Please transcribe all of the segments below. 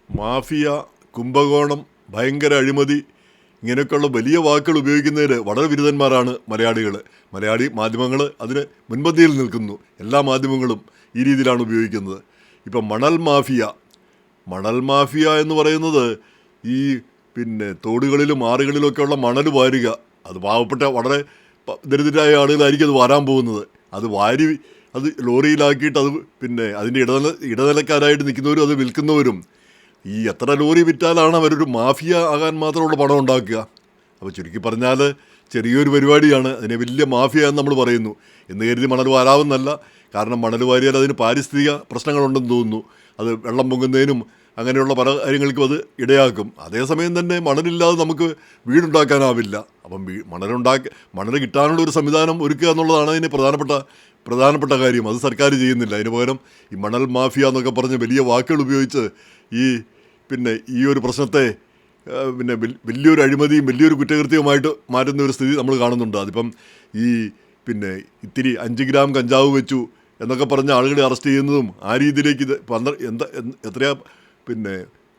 Mafia, Kumbakonam, ഭയങ്കര അഴിമതി ഇങ്ങനെയൊക്കെയുള്ള വലിയ വാക്കുകൾ ഉപയോഗിക്കുന്നതിൽ വളരെ ബിരുദന്മാരാണ് മലയാളികൾ. മലയാളി മാധ്യമങ്ങൾ അതിന് മുൻപന്തിയിൽ നിൽക്കുന്നു. എല്ലാ മാധ്യമങ്ങളും ഈ രീതിയിലാണ് ഉപയോഗിക്കുന്നത്. ഇപ്പം മണൽ മാഫിയ എന്ന് പറയുന്നത് ഈ തോടുകളിലും ആറുകളിലുമൊക്കെയുള്ള മണൽ വാരുക. അത് പാവപ്പെട്ട വളരെ ദരിദ്രരായ ആളുകളായിരിക്കും അത് വാരാൻ പോകുന്നത്. അത് ലോറിയിലാക്കിയിട്ട് അത് അതിൻ്റെ ഇടനിലക്കാരായിട്ട് നിൽക്കുന്നവരും അത് വിൽക്കുന്നവരും ഈ എത്ര ലോറി വിറ്റാലാണ് അവരൊരു മാഫിയ ആകാൻ മാത്രമുള്ള പണം ഉണ്ടാക്കുക. അപ്പോൾ ചുരുക്കി പറഞ്ഞാൽ ചെറിയൊരു പരിപാടിയാണ്, അതിനെ വലിയ മാഫിയ എന്ന് നമ്മൾ പറയുന്നു. എന്ന് കരുതി മണൽ വാരാവുന്നല്ല. കാരണം മണൽ വാരിയാൽ അതിന് പാരിസ്ഥിതിക പ്രശ്നങ്ങളുണ്ടെന്ന് തോന്നുന്നു. അത് വെള്ളം പൊങ്ങുന്നതിനും അങ്ങനെയുള്ള പല കാര്യങ്ങൾക്കും അത് ഇടയാക്കും. അതേസമയം തന്നെ മണലില്ലാതെ നമുക്ക് വീടുണ്ടാക്കാനാവില്ല. അപ്പം മണൽ കിട്ടാനുള്ള ഒരു സംവിധാനം ഒരുക്കുക എന്നുള്ളതാണ് അതിന് പ്രധാനപ്പെട്ട കാര്യം. അത് സർക്കാർ ചെയ്യുന്നില്ല. അതിന് പകരം ഈ മണൽ മാഫിയ എന്നൊക്കെ പറഞ്ഞ് വലിയ വാക്കുകൾ ഉപയോഗിച്ച് ഈ ഒരു പ്രശ്നത്തെ വലിയൊരു അഴിമതിയും വലിയൊരു കുറ്റകൃത്യവുമായിട്ട് മാറ്റുന്ന ഒരു സ്ഥിതി നമ്മൾ കാണുന്നുണ്ട്. അതിപ്പം ഇത്തിരി 5 ഗ്രാം കഞ്ചാവ് വെച്ചു എന്നൊക്കെ പറഞ്ഞ് ആളുകളെ അറസ്റ്റ് ചെയ്യുന്നതും ആ രീതിയിലേക്ക് എത്രയാ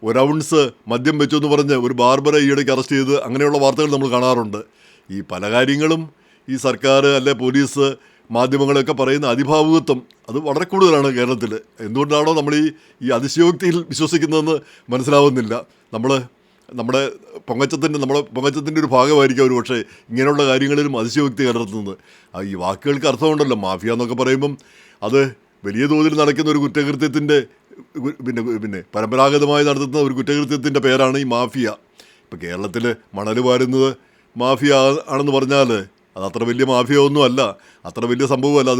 ഒരൗൺസ് മദ്യം വെച്ചു എന്ന് പറഞ്ഞ് ഒരു ബാർബറെ ഈയിടയ്ക്ക് അറസ്റ്റ് ചെയ്ത് അങ്ങനെയുള്ള വാർത്തകൾ നമ്മൾ കാണാറുണ്ട്. ഈ പല കാര്യങ്ങളും ഈ സർക്കാർ അല്ലെ പോലീസ് മാധ്യമങ്ങളൊക്കെ പറയുന്ന അതിഭാവുകത്വം അത് വളരെ കൂടുതലാണ് കേരളത്തിൽ. എന്തുകൊണ്ടാണോ നമ്മൾ ഈ അതിശയോക്തിയിൽ വിശ്വസിക്കുന്നതെന്ന് മനസ്സിലാവുന്നില്ല. നമ്മുടെ പൊങ്ങച്ചത്തിൻ്റെ ഒരു ഭാഗമായിരിക്കും അവർ. പക്ഷേ ഇങ്ങനെയുള്ള കാര്യങ്ങളിലും അതിശയോക്തി കലർത്തുന്നത്. ഈ വാക്കുകൾക്ക് അർത്ഥമുണ്ടല്ലോ. മാഫിയ എന്നൊക്കെ പറയുമ്പം അത് വലിയ തോതിൽ നടക്കുന്ന ഒരു കുറ്റകൃത്യത്തിൻ്റെ പരമ്പരാഗതമായി നടത്തുന്ന ഒരു കുറ്റകൃത്യത്തിൻ്റെ പേരാണ് ഈ മാഫിയ. ഇപ്പോൾ കേരളത്തിൽ മണൽ വാരുന്നത് മാഫിയ ആണെന്ന് പറഞ്ഞാൽ അത് അത്ര വലിയ മാഫിയ ഒന്നുമല്ല, അത്ര വലിയ സംഭവമല്ല.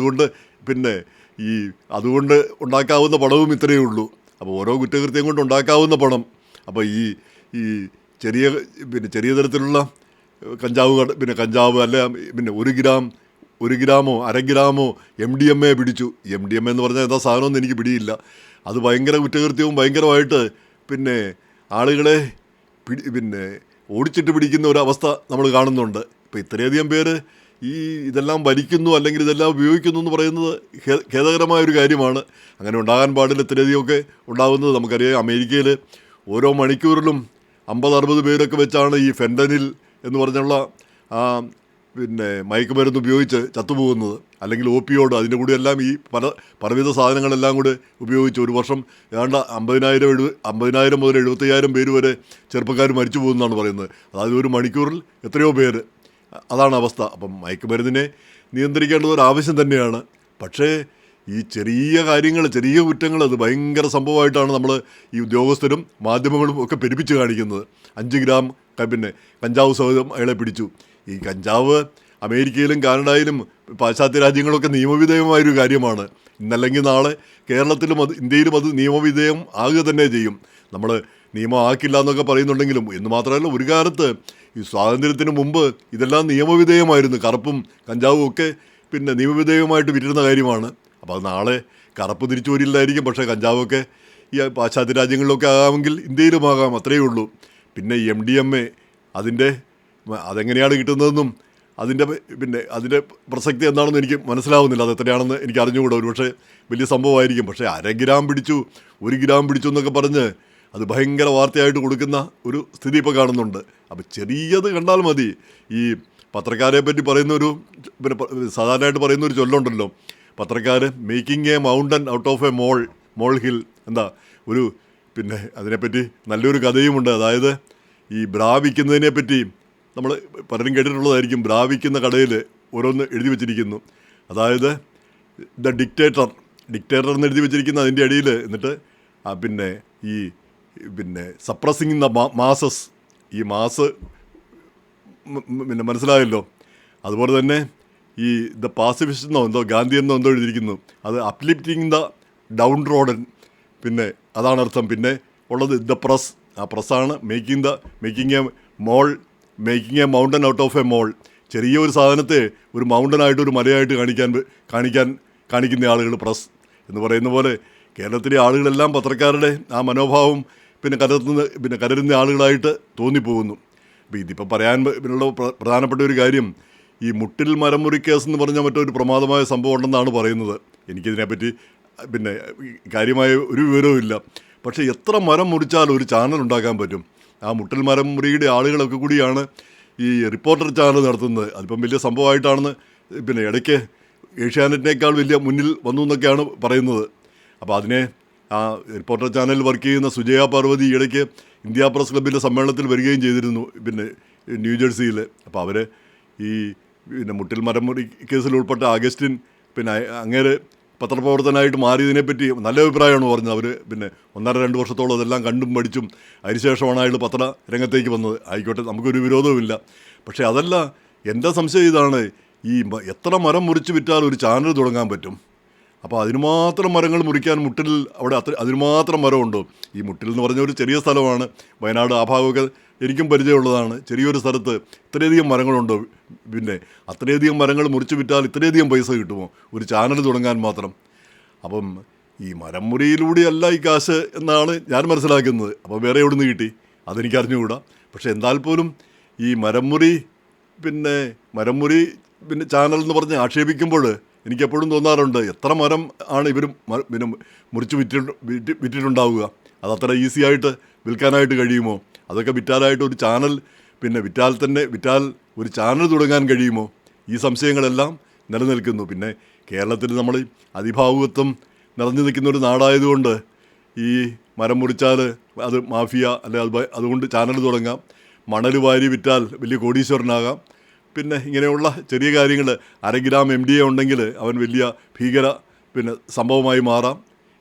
അതുകൊണ്ട് ഉണ്ടാക്കാവുന്ന പണവും ഇത്രയേ ഉള്ളൂ. അപ്പോൾ ഓരോ കുറ്റകൃത്യം കൊണ്ട് ഉണ്ടാക്കാവുന്ന പണം, അപ്പോൾ ഈ ചെറിയ തരത്തിലുള്ള കഞ്ചാവ് അല്ല 1 ഗ്രാമോ 1/2 ഗ്രാമോ MDMA പിടിച്ചു. MDMA എന്ന് പറഞ്ഞാൽ എന്താ സാധനമൊന്നും എനിക്ക് പിടിയില്ല. അത് ഭയങ്കര കുറ്റകൃത്യവും ഭയങ്കരമായിട്ട് ആളുകളെ ഓടിച്ചിട്ട് പിടിക്കുന്ന ഒരവസ്ഥ നമ്മൾ കാണുന്നുണ്ട്. ഇപ്പോൾ ഇത്രയധികം പേര് ഇതെല്ലാം ഭരിക്കുന്നു അല്ലെങ്കിൽ ഇതെല്ലാം ഉപയോഗിക്കുന്നു എന്ന് പറയുന്നത് ഖേദകരമായൊരു കാര്യമാണ്. അങ്ങനെ ഉണ്ടാകാൻ പാടില്ല. ഇത്രയധികമൊക്കെ ഉണ്ടാകുന്നത് നമുക്കറിയാം. അമേരിക്കയിൽ ഓരോ മണിക്കൂറിലും 50-60 പേരൊക്കെ വെച്ചാണ് ഈ ഫെൻറ്റനിൽ എന്ന് പറഞ്ഞുള്ള മയക്കുമരുന്ന് ഉപയോഗിച്ച് ചത്തുപോകുന്നത്. അല്ലെങ്കിൽ ഓപ്പിയോഡ്, അതിൻ്റെ കൂടെയെല്ലാം ഈ പലവിധ സാധനങ്ങളെല്ലാം കൂടെ ഉപയോഗിച്ച് ഒരു വർഷം ഏതാണ്ട് 50,000 മുതൽ 75,000 പേര് വരെ ചെറുപ്പക്കാർ മരിച്ചു പോകുന്നതാണ് പറയുന്നത്. അതായത് ഒരു മണിക്കൂറിൽ എത്രയോ പേര്. അതാണ് അവസ്ഥ. അപ്പം മയക്കുമരുന്നിനെ നിയന്ത്രിക്കേണ്ടത് ഒരു ആവശ്യം തന്നെയാണ്. പക്ഷേ ഈ ചെറിയ കാര്യങ്ങൾ, ചെറിയ കുറ്റങ്ങൾ അത് ഭയങ്കര സംഭവമായിട്ടാണ് നമ്മൾ ഈ ഉദ്യോഗസ്ഥരും മാധ്യമങ്ങളും ഒക്കെ പെരുപ്പിച്ച് കാണിക്കുന്നത്. 5 ഗ്രാം കഞ്ചാവ് സഹിതം അയാളെ പിടിച്ചു. ഈ കഞ്ചാവ് അമേരിക്കയിലും കാനഡയിലും പാശ്ചാത്യ രാജ്യങ്ങളൊക്കെ നിയമവിധേയമായൊരു കാര്യമാണ്. ഇന്നല്ലെങ്കിൽ നാളെ കേരളത്തിലും ഇന്ത്യയിലും അത് നിയമവിധേയം ആകുക തന്നെ ചെയ്യും. നമ്മൾ നിയമം ആക്കില്ല എന്നൊക്കെ പറയുന്നുണ്ടെങ്കിലും എന്ന് മാത്രമല്ല, ഒരു കാലത്ത് ഈ സ്വാതന്ത്ര്യത്തിന് മുമ്പ് ഇതെല്ലാം നിയമവിധേയമായിരുന്നു. കറുപ്പും കഞ്ചാവും ഒക്കെ നിയമവിധേയമായിട്ട് വിറ്റിരുന്ന കാര്യമാണ്. അപ്പോൾ അത് നാളെ കറുപ്പ് തിരിച്ചു വരില്ലായിരിക്കും. പക്ഷേ കഞ്ചാവൊക്കെ ഈ പാശ്ചാത്യ രാജ്യങ്ങളിലൊക്കെ ആകാമെങ്കിൽ ഇന്ത്യയിലും ആകാം, അത്രയേ ഉള്ളൂ. പിന്നെ MDMA അതെങ്ങനെയാണ് കിട്ടുന്നതെന്നും അതിൻ്റെ പ്രസക്തി എന്താണെന്ന് എനിക്ക് മനസ്സിലാവുന്നില്ല. അത് എത്രയാണെന്ന് എനിക്ക് അറിഞ്ഞുകൂടാ. ഒരു പക്ഷേ വലിയ സംഭവമായിരിക്കും. പക്ഷേ 1/2 ഗ്രാം പിടിച്ചു 1 ഗ്രാം പിടിച്ചു എന്നൊക്കെ പറഞ്ഞ് അത് ഭയങ്കര വാർത്തയായിട്ട് കൊടുക്കുന്ന ഒരു സ്ഥിതി ഇപ്പോൾ കാണുന്നുണ്ട്. അപ്പോൾ ചെറിയത് കണ്ടാൽ മതി. ഈ പത്രക്കാരെ പറ്റി സാധാരണയായിട്ട് പറയുന്നൊരു ചൊല്ലുണ്ടല്ലോ, പത്രക്കാർ making a mountain out of a mole hill. അതിനെപ്പറ്റി നല്ലൊരു കഥയുമുണ്ട്. അതായത് ഈ ബ്രാ വിൽക്കുന്നതിനെ പറ്റി നമ്മൾ പലരും കേട്ടിട്ടുള്ളതായിരിക്കും. ബ്രാ വിൽക്കുന്ന കടയിൽ ഓരോന്ന് എഴുതി വെച്ചിരിക്കുന്നു. അതായത് ദ ഡിക്റ്റേറ്റർ എന്ന് എഴുതി വെച്ചിരിക്കുന്ന അതിൻ്റെ അടിയിൽ എന്നിട്ട് സപ്രസിങ് ദ മാസസ്, ഈ മാസ് മനസ്സിലായല്ലോ. അതുപോലെ തന്നെ ഈ ദ പാസിഫിസ്റ്റ് എന്തോ ഗാന്ധി എന്തോ എഴുതിയിരിക്കുന്നു. അത് അപ്ലിഫ്റ്റിങ് ദ ഡൗൺ റോഡൻ, അതാണ് അർത്ഥം. പിന്നെ ഉള്ളത് ദ പ്രസ്, ആ പ്രസ്സാണ് making a mountain out of a mole. ചെറിയ ഒരു സാധനത്തെ ഒരു മൗണ്ടനായിട്ട് ഒരു മലയായിട്ട് കാണിക്കുന്ന ആളുകൾ പ്രസ് എന്ന് പറയുന്ന പോലെ കേരളത്തിലെ ആളുകളെല്ലാം പത്രക്കാരുടെ ആ മനോഭാവം കലരുന്ന ആളുകളായിട്ട് തോന്നിപ്പോകുന്നു. അപ്പോൾ ഇതിപ്പോൾ പറയാനുള്ള പ്രധാനപ്പെട്ട ഒരു കാര്യം, ഈ മുട്ടിൽ മരമുറി കേസ് എന്ന് പറഞ്ഞാൽ മറ്റൊരു പ്രമാദമായ സംഭവം ഉണ്ടെന്നാണ് പറയുന്നത്. എനിക്കിതിനെപ്പറ്റി കാര്യമായ ഒരു വിവരവും ഇല്ല. പക്ഷേ എത്ര മരം മുറിച്ചാലും ഒരു ചാനൽ ഉണ്ടാക്കാൻ പറ്റും. ആ മുട്ടൽ മരം മുറിയുടെ ആളുകളൊക്കെ കൂടിയാണ് ഈ റിപ്പോർട്ടർ ചാനൽ നടത്തുന്നത്. അതിപ്പം വലിയ സംഭവമായിട്ടാണെന്ന് പിന്നെ ഇടയ്ക്ക് ഏഷ്യാനെറ്റിനേക്കാൾ വലിയ മുന്നിൽ വന്നു എന്നൊക്കെയാണ് പറയുന്നത്. അപ്പോൾ അതിനെ ആ റിപ്പോർട്ടർ ചാനലിൽ വർക്ക് ചെയ്യുന്ന സുജയ പാർവതി ഇടയ്ക്ക് ഇന്ത്യ പ്രസ് ക്ലബിൻ്റെ സമ്മേളനത്തിൽ വരികയും ചെയ്തിരുന്നു, പിന്നെ ന്യൂജേഴ്സിയിൽ. അപ്പോൾ അവർ ഈ പിന്നെ മുട്ടിൽ മരം മുറി കേസിൽ ഉൾപ്പെട്ട അഗസ്റ്റിൻ പിന്നെ അങ്ങേര് പത്രപ്രവർത്തനമായിട്ട് മാറിയതിനെപ്പറ്റി നല്ല അഭിപ്രായമാണ് പറഞ്ഞത്. അവർ പിന്നെ 1.5-2 വർഷത്തോളം അതെല്ലാം കണ്ടും പഠിച്ചും അതിനുശേഷമാണ് അയാൾ പത്ര രംഗത്തേക്ക് വന്നത്. ആയിക്കോട്ടെ, നമുക്കൊരു വിരോധവുമില്ല. പക്ഷേ അതല്ല, എൻ്റെ സംശയം ഇതാണ്, ഈ എത്ര മരം മുറിച്ച് വിറ്റാൽ ഒരു ചാനൽ തുടങ്ങാൻ പറ്റും? അപ്പോൾ അതിനുമാത്രം മരങ്ങൾ മുറിക്കാൻ മുട്ടിൽ അവിടെ അതിനുമാത്രം മരമുണ്ടോ? ഈ മുട്ടിൽ എന്ന് പറഞ്ഞ ഒരു ചെറിയ സ്ഥലമാണ്, വയനാട് ആ ഭാഗമൊക്കെ എനിക്കും പരിചയമുള്ളതാണ്. ചെറിയൊരു സ്ഥലത്ത് ഇത്രയധികം മരങ്ങളുണ്ടോ? പിന്നെ അത്രയധികം മരങ്ങൾ മുറിച്ച് വിറ്റാൽ ഇത്രയധികം പൈസ കിട്ടുമോ ഒരു ചാനൽ തുടങ്ങാൻ മാത്രം? അപ്പം ഈ മരം മുറിയിലൂടെയല്ല ഈ കാശ് എന്നാണ് ഞാൻ മനസ്സിലാക്കുന്നത്. അപ്പോൾ വേറെ എവിടെ നിന്ന് കിട്ടി അതെനിക്ക് അറിഞ്ഞുകൂടാ. പക്ഷേ എന്നാൽ പോലും ഈ മരംമുറി പിന്നെ ചാനൽ എന്ന് പറഞ്ഞ് ആക്ഷേപിക്കുമ്പോൾ എനിക്കെപ്പോഴും തോന്നാറുണ്ട്, എത്ര മരം ആണ് ഇവർ പിന്നെ മുറിച്ച് വിറ്റിട്ടുണ്ടാവുക? അതത്ര ഈസി ആയിട്ട് വിൽക്കാനായിട്ട് കഴിയുമോ? അതൊക്കെ വിറ്റാലായിട്ട് ഒരു ചാനൽ വിറ്റാൽ ഒരു ചാനൽ തുടങ്ങാൻ കഴിയുമോ? ഈ സംശയങ്ങളെല്ലാം നിലനിൽക്കുന്നു. പിന്നെ കേരളത്തിൽ നമ്മൾ അതിഭാവുകത്വം നിറഞ്ഞു നിൽക്കുന്ന ഒരു നാടായതുകൊണ്ട് ഈ മരം മുറിച്ചാൽ അത് മാഫിയ അല്ലെ അതുകൊണ്ട് ചാനൽ തുടങ്ങാം, മണൽ വാരി വിറ്റാൽ വലിയ കോടീശ്വരനാകാം, പിന്നെ ഇങ്ങനെയുള്ള ചെറിയ കാര്യങ്ങൾ 1/2 ഗ്രാം MDA ഉണ്ടെങ്കിൽ അവൻ വലിയ ഭീകര സംഭവമായി മാറാം.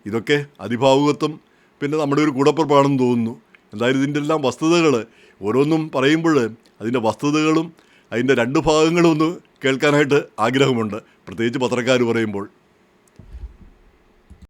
ഇതൊക്കെ അതിഭാവുകത്വം നമ്മുടെ ഒരു കൂടപ്പുറപ്പാണെന്ന് തോന്നുന്നു. എന്തായാലും ഇതിൻ്റെ എല്ലാം വസ്തുതകൾ ഓരോന്നും പറയുമ്പോൾ അതിൻ്റെ വസ്തുതകളും അതിൻ്റെ 2 ഭാഗങ്ങളും ഒന്ന് കേൾക്കാനായിട്ട് ആഗ്രഹമുണ്ട്, പ്രത്യേകിച്ച് പത്രക്കാർ പറയുമ്പോൾ.